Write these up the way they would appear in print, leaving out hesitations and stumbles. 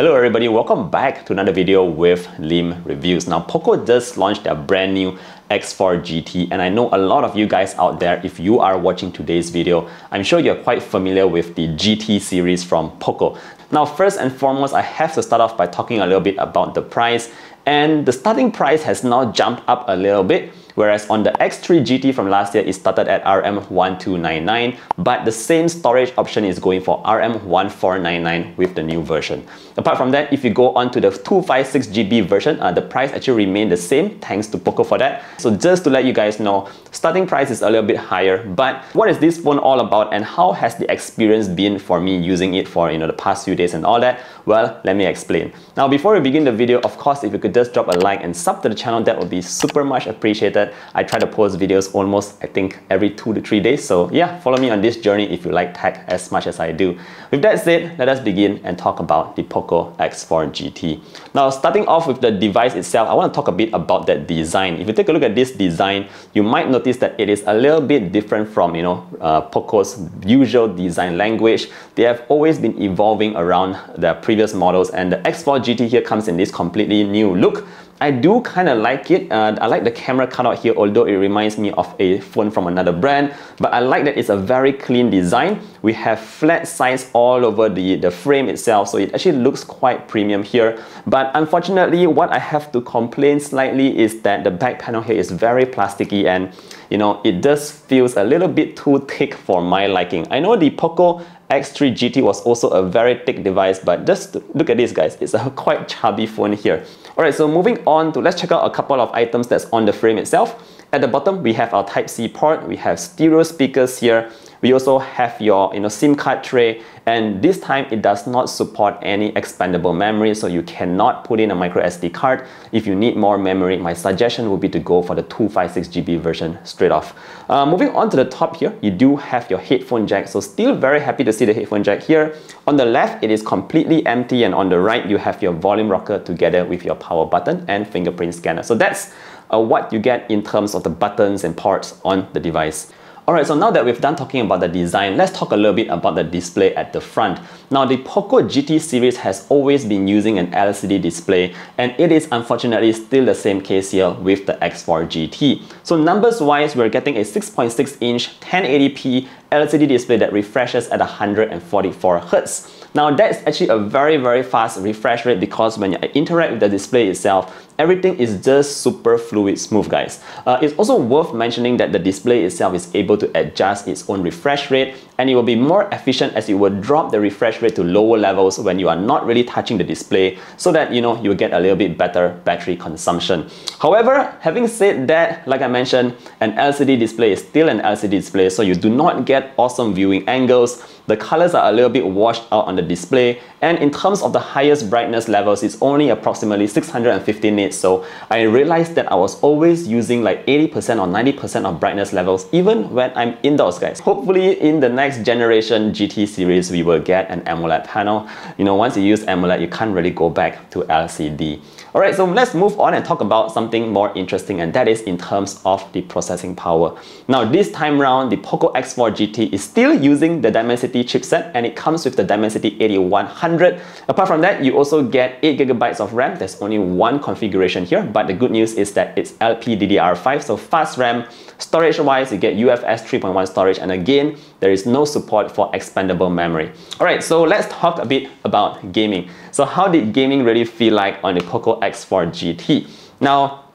Hello everybody, welcome back to another video with Lim Reviews. Now POCO just launched their brand new X4 GT, and I know a lot of you guys out there, if you are watching today's video, I'm sure you're quite familiar with the GT series from POCO. Now first and foremost, I have to start off by talking a little bit about the price, and the starting price has now jumped up a little bit. Whereas on the X3 GT from last year, it started at RM1299, but the same storage option is going for RM1499 with the new version. Apart from that, if you go on to the 256GB version, the price actually remained the same, thanks to POCO for that. So just to let you guys know, starting price is a little bit higher, but what is this phone all about and how has the experience been for me using it for the past few days and all that? Well, let me explain. Now before we begin the video, of course, if you could just drop a like and sub to the channel, that would be super much appreciated. I try to post videos almost, I think, every 2 to 3 days. So yeah, follow me on this journey if you like tech as much as I do. With that said, let us begin and talk about the POCO X4 GT. Now, starting off with the device itself, I want to talk a bit about that design. If you take a look at this design, you might notice that it is a little bit different from, POCO's usual design language. They have always been evolving around their previous models, and the X4 GT here comes in this completely new look. I do kind of like it. I like the camera cutout here, although it reminds me of a phone from another brand. But I like that it's a very clean design. We have flat sides all over the frame itself, so it actually looks quite premium here. But unfortunately, what I have to complain slightly is that the back panel here is very plasticky, and it just feels a little bit too thick for my liking. I know the POCO X3 GT was also a very thick device, but just look at this, guys. It's a quite chubby phone here. Alright, so moving on to, let's check out a couple of items that's on the frame itself. At the bottom, we have our Type-C port, we have stereo speakers here, we also have your SIM card tray, and this time it does not support any expandable memory, so you cannot put in a micro SD card. If you need more memory, my suggestion would be to go for the 256GB version straight off. Moving on to the top here, you do have your headphone jack, so still very happy to see the headphone jack here. On the left, it is completely empty, and on the right, you have your volume rocker together with your power button and fingerprint scanner. So that's what you get in terms of the buttons and ports on the device. Alright, so now that we've done talking about the design, let's talk a little bit about the display at the front. Now, the POCO GT series has always been using an LCD display, and it is unfortunately still the same case here with the X4 GT. So numbers wise, we're getting a 6.6-inch 1080p LCD display that refreshes at 144 Hz. Now that's actually a very fast refresh rate, because when you interact with the display itself, everything is just super fluid smooth, guys. It's also worth mentioning that the display itself is able to adjust its own refresh rate, and it will be more efficient as it will drop the refresh rate to lower levels when you are not really touching the display, so that you will get a little bit better battery consumption. However, having said that, like I mentioned, an LCD display is still an LCD display, so you do not get awesome viewing angles. The colors are a little bit washed out on the display, and in terms of the highest brightness levels, it's only approximately 650 nits. So I realized that I was always using like 80% or 90% of brightness levels, even when I'm indoors, guys. Hopefully in the next generation GT series, we will get an AMOLED panel. Once you use AMOLED, you can't really go back to LCD. Alright, so let's move on and talk about something more interesting, and that is in terms of the processing power. Now this time round, the POCO X4 GT is still using the Dimensity chipset, and it comes with the Dimensity 8100. Apart from that, you also get 8GB of RAM. There's only one configuration here, but the good news is that it's LPDDR5, so fast RAM. Storage wise, you get UFS 3.1 storage, and again, there is no support for expandable memory. Alright, so let's talk a bit about gaming. So how did gaming really feel like on the POCO X4 GT? Now,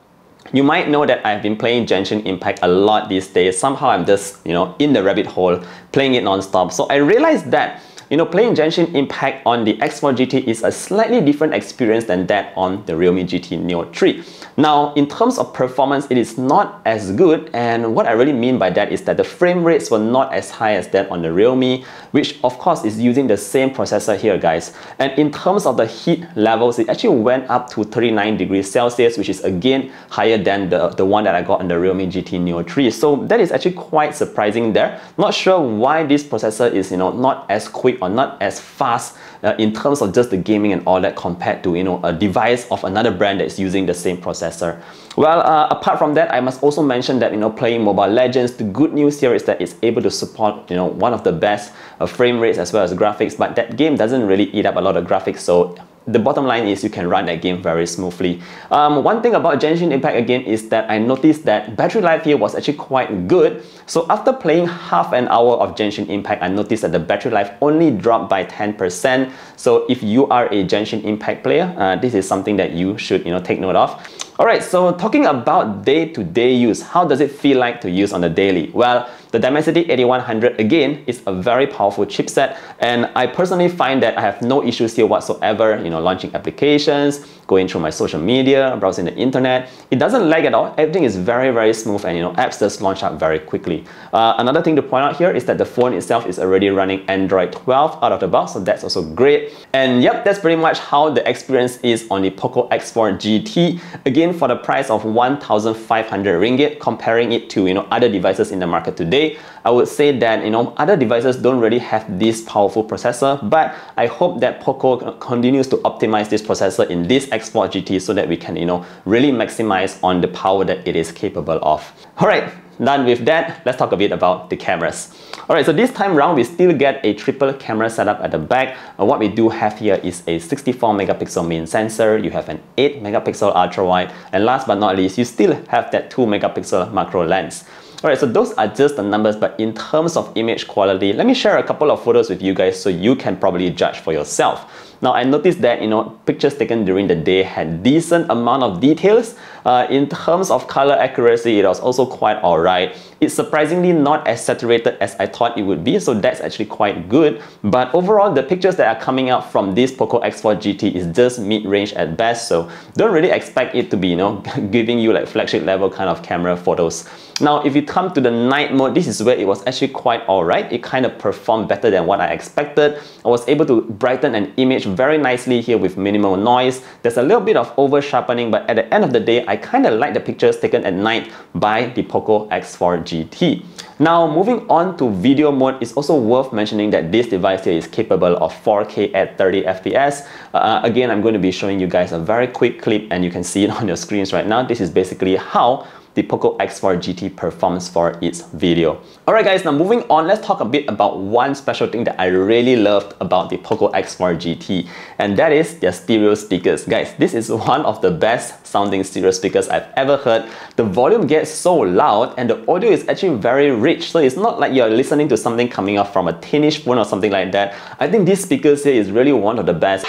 you might know that I've been playing Genshin Impact a lot these days. Somehow I'm just, in the rabbit hole, playing it non-stop. So I realized that playing Genshin Impact on the X4 GT is a slightly different experience than that on the Realme GT Neo 3. Now, in terms of performance, it is not as good, and what I really mean by that is that the frame rates were not as high as that on the Realme, which of course is using the same processor here, guys. And in terms of the heat levels, it actually went up to 39 degrees Celsius, which is again higher than the one that I got on the Realme GT Neo 3. So that is actually quite surprising there. Not sure why this processor is not as quick or not as fast in terms of just the gaming and all that, compared to a device of another brand that's using the same processor. Well, apart from that, I must also mention that playing Mobile Legends, the good news here is that it's able to support one of the best frame rates as well as graphics, but that game doesn't really eat up a lot of graphics, so the bottom line is you can run that game very smoothly. One thing about Genshin Impact again is that I noticed that battery life here was actually quite good. So after playing half an hour of Genshin Impact, I noticed that the battery life only dropped by 10%. So if you are a Genshin Impact player, this is something that you should take note of. Alright, so talking about day-to-day use, how does it feel like to use on the daily? Well, the Dimensity 8100 again is a very powerful chipset, and I personally find that I have no issues here whatsoever, launching applications, going through my social media, browsing the internet. It doesn't lag at all. Everything is very, very smooth, and apps just launch up very quickly. Another thing to point out here is that the phone itself is already running Android 12 out of the box, so that's also great. And yep, that's pretty much how the experience is on the POCO X4 GT. Again, for the price of 1,500 ringgit, comparing it to other devices in the market today, I would say that other devices don't really have this powerful processor, but I hope that POCO continues to optimize this processor in this X4 GT so that we can really maximize on the power that it is capable of. Alright, done with that, let's talk a bit about the cameras. Alright, so this time around we still get a triple camera setup at the back. What we do have here is a 64 megapixel main sensor, you have an 8 megapixel ultra wide, and last but not least, you still have that 2 megapixel macro lens. Alright, so those are just the numbers, but in terms of image quality, let me share a couple of photos with you guys so you can probably judge for yourself. Now, I noticed that pictures taken during the day had decent amount of details. In terms of color accuracy, it was also quite alright. It's surprisingly not as saturated as I thought it would be, so that's actually quite good. But overall, the pictures that are coming out from this POCO X4 GT is just mid-range at best, so don't really expect it to be giving you like flagship level kind of camera photos. Now, if you come to the night mode, this is where it was actually quite alright. It kind of performed better than what I expected. I was able to brighten an image very nicely here with minimal noise. There's a little bit of over sharpening, but at the end of the day, I kind of like the pictures taken at night by the POCO X4 GT. Now, moving on to video mode, it's also worth mentioning that this device here is capable of 4K at 30 FPS. Again, I'm going to be showing you guys a very quick clip, and you can see it on your screens right now. This is basically how the POCO X4 GT performs for its video. Alright guys, now moving on, let's talk a bit about one special thing that I really loved about the POCO X4 GT, and that is their stereo speakers. Guys, this is one of the best sounding stereo speakers I've ever heard. The volume gets so loud and the audio is actually very rich, so it's not like you're listening to something coming off from a tinish phone or something like that. I think these speakers here is really one of the best.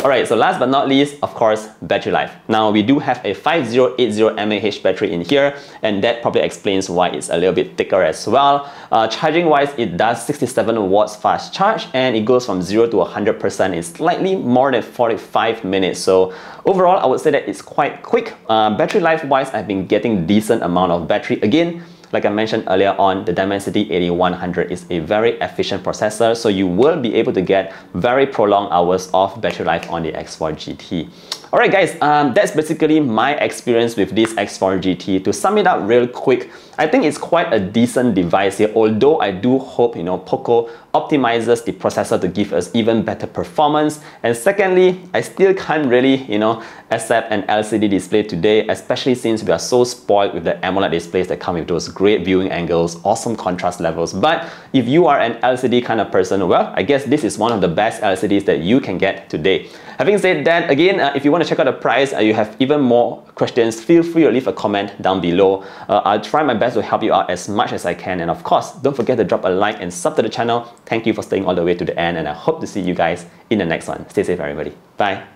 Alright, so last but not least, of course, battery life. Now, we do have a 5080 mAh battery in here, and that probably explains why it's a little bit thicker as well. Charging wise, it does 67 watts fast charge, and it goes from 0 to 100% in slightly more than 45 minutes. So overall, I would say that it's quite quick. Battery life wise, I've been getting decent amount of battery. Again, like I mentioned earlier on, the Dimensity 8100 is a very efficient processor, so you will be able to get very prolonged hours of battery life on the X4 GT. Alright guys, that's basically my experience with this X4 GT. To sum it up real quick, I think it's quite a decent device here, although I do hope POCO optimizes the processor to give us even better performance. And secondly, I still can't really accept an LCD display today, especially since we are so spoiled with the AMOLED displays that come with those great viewing angles, awesome contrast levels. But if you are an LCD kind of person, well, I guess this is one of the best LCDs that you can get today. Having said that, again, if you want to check out the price, you have even more questions, feel free to leave a comment down below. I'll try my best to help you out as much as I can. And of course, don't forget to drop a like and sub to the channel. Thank you for staying all the way to the end, and I hope to see you guys in the next one. Stay safe, everybody. Bye.